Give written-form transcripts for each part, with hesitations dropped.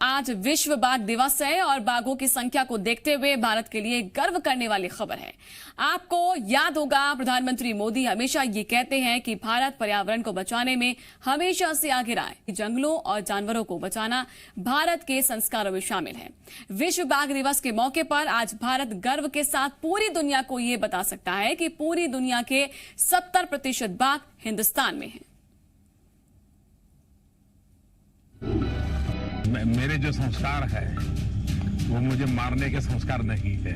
आज विश्व बाघ दिवस है और बाघों की संख्या को देखते हुए भारत के लिए गर्व करने वाली खबर है। आपको याद होगा, प्रधानमंत्री मोदी हमेशा ये कहते हैं कि भारत पर्यावरण को बचाने में हमेशा से आगे रहा है। जंगलों और जानवरों को बचाना भारत के संस्कारों में शामिल है। विश्व बाघ दिवस के मौके पर आज भारत गर्व के साथ पूरी दुनिया को ये बता सकता है कि पूरी दुनिया के 70% बाघ हिंदुस्तान में हैं। मेरे जो संस्कार है वो मुझे मारने के संस्कार नहीं है।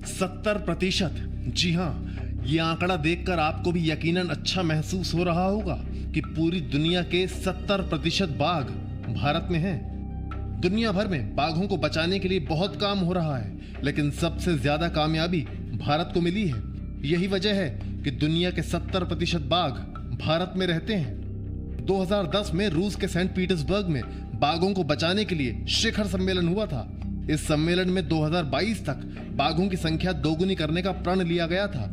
सत्तर प्रतिशत, जी हाँ, ये आंकड़ा देखकर आपको भी यकीनन अच्छा महसूस हो रहा होगा कि पूरी दुनिया के 70% बाघ भारत में हैं। दुनिया भर में बाघों को बचाने के लिए बहुत काम हो रहा है, लेकिन सबसे ज्यादा कामयाबी भारत को मिली है। यही वजह है कि दुनिया के 70% बाघ भारत में रहते हैं। 2010 में रूस के सेंट पीटर्सबर्ग में बाघों को बचाने के लिए शिखर सम्मेलन हुआ था। इस सम्मेलन में 2022 तक बाघों की संख्या दोगुनी करने का प्रण लिया गया था।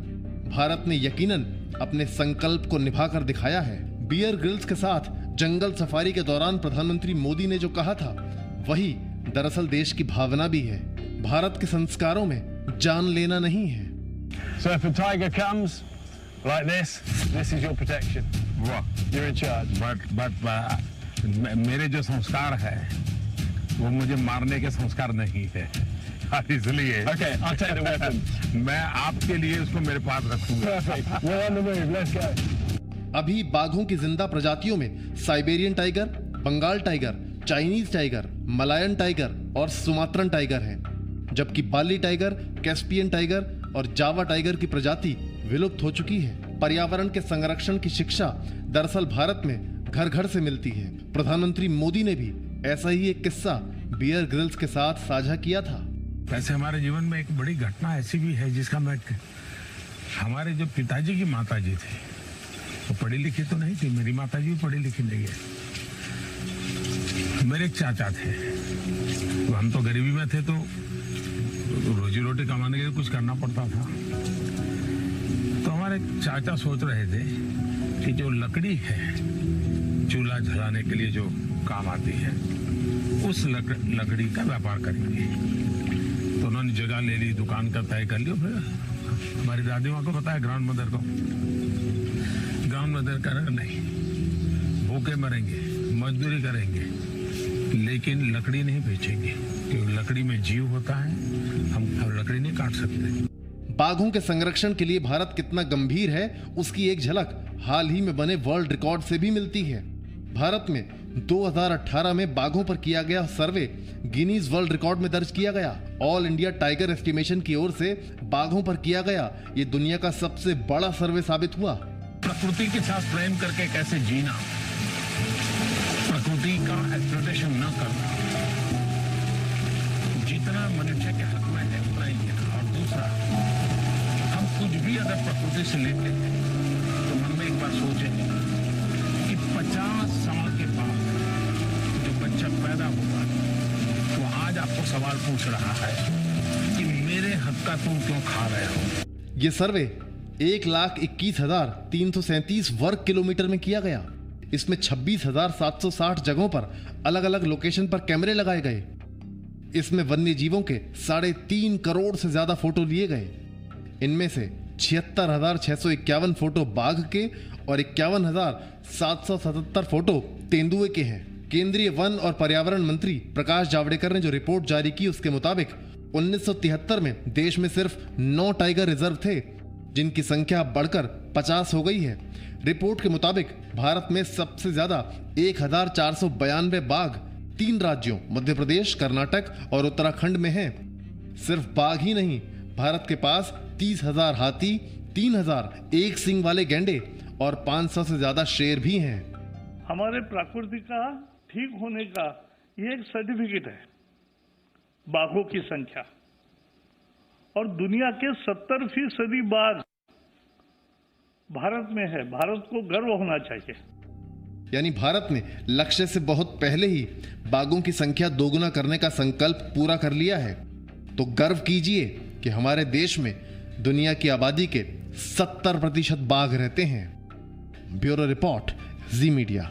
भारत ने यकीनन अपने संकल्प को निभाकर दिखाया है। बियर ग्रिल्स के साथ जंगल सफारी के दौरान प्रधानमंत्री मोदी ने जो कहा था, वही दरअसल देश की भावना भी है। भारत के संस्कारों में जान लेना नहीं है। So if a tiger comes like this is your protection. You're in charge. But मेरे जो संस्कार है वो मुझे मारने के संस्कार नहीं है, इसलिए Okay, I'll take the weapon. मैं आपके लिए उसको मेरे पास रखूंगा। Perfect. We're on the move. Let's go. अभी बाघों की जिंदा प्रजातियों में Siberian tiger, Bengal tiger, Chinese tiger, Malayan tiger और सुमात्रन टाइगर हैं, जबकि बाली टाइगर, कैस्पियन टाइगर और जावा टाइगर की प्रजाति विलुप्त हो चुकी है। पर्यावरण के संरक्षण की शिक्षा दरअसल भारत में घर घर से मिलती है। प्रधानमंत्री मोदी ने भी ऐसा ही एक किस्सा बियर ग्रिल्स के साथ साझा किया था। वैसे हमारे जीवन में एक बड़ी घटना ऐसी भी है जिसका मैं, हमारे जो पिताजी की माताजी थे वो पढ़ी लिखी तो नहीं थी, मेरी माताजी भी पढ़ी लिखी नहीं है। मेरे एक चाचा थे, तो हम तो गरीबी में थे, तो रोजी रोटी कमाने के लिए कुछ करना पड़ता था। तो हमारे चाचा सोच रहे थे कि जो लकड़ी है चूल्हा जलाने के लिए जो काम आती है, उस लकड़ी का व्यापार करेंगे। तो उन्होंने जगह ले ली, दुकान का तय कर लिया। फिर हमारी दादी माँ को बताया, ग्राउंड मदर को। ग्राउंड मदर कह नहीं, भूखे मरेंगे, मजदूरी करेंगे, लेकिन लकड़ी नहीं बेचेंगे, क्योंकि लकड़ी में जीव होता है, हम लकड़ी नहीं काट सकते। बाघों के संरक्षण के लिए भारत कितना गंभीर है, उसकी एक झलक हाल ही में बने वर्ल्ड रिकॉर्ड से भी मिलती है। भारत में 2018 में बाघों पर किया गया सर्वे गिनीज वर्ल्ड रिकॉर्ड में दर्ज किया गया। ऑल इंडिया टाइगर एस्टिमेशन की ओर से बाघों पर किया गया ये दुनिया का सबसे बड़ा सर्वे साबित हुआ। प्रकृति के साथ प्रेम करके कैसे जीना, प्रकृति का एक्सप्लॉयटेशन न करना, जितना मनुष्य के हक में है उतना ही है। और दूसरा, हम कुछ भी अगर प्रकृति से लेते हैं तो मन में एक बार सोचेंगे कि 50 साल के बाद जो बच्चा पैदा होगा वो आज आपको सवाल पूछ रहा है कि मेरे हक का तुम क्यों खा रहे हो। ये सर्वे 1,21,337 वर्ग किलोमीटर में किया गया। इसमें 26,760 जगहों पर अलग अलग लोकेशन पर कैमरे लगाए गए। इसमें वन्य जीवों के 3.5 करोड़ से ज्यादा फोटो लिए गए। इनमें से 76,651 फोटो बाघ के और 51,777 फोटो तेंदुए के हैं। केंद्रीय वन और पर्यावरण मंत्री प्रकाश जावड़ेकर ने जो रिपोर्ट जारी की, उसके मुताबिक 1973 में देश में सिर्फ 9 टाइगर रिजर्व थे, जिनकी संख्या बढ़कर 50 हो गई है। रिपोर्ट के मुताबिक भारत में सबसे ज्यादा 1,492 बाघ 3 राज्यों मध्य प्रदेश, कर्नाटक और उत्तराखंड में हैं। सिर्फ बाघ ही नहीं, भारत के पास 30,000 हाथी, 3,000 एक सींग वाले गैंडे और 500 से ज्यादा शेर भी हैं। हमारे प्रकृति का ठीक होने का ये एक सर्टिफिकेट है, बाघों की संख्या। और दुनिया के 70% बाघ भारत में है। भारत को गर्व होना चाहिए। यानी भारत ने लक्ष्य से बहुत पहले ही बाघों की संख्या दोगुना करने का संकल्प पूरा कर लिया है। तो गर्व कीजिए कि हमारे देश में दुनिया की आबादी के 70% बाघ रहते हैं। ब्यूरो रिपोर्ट जी मीडिया।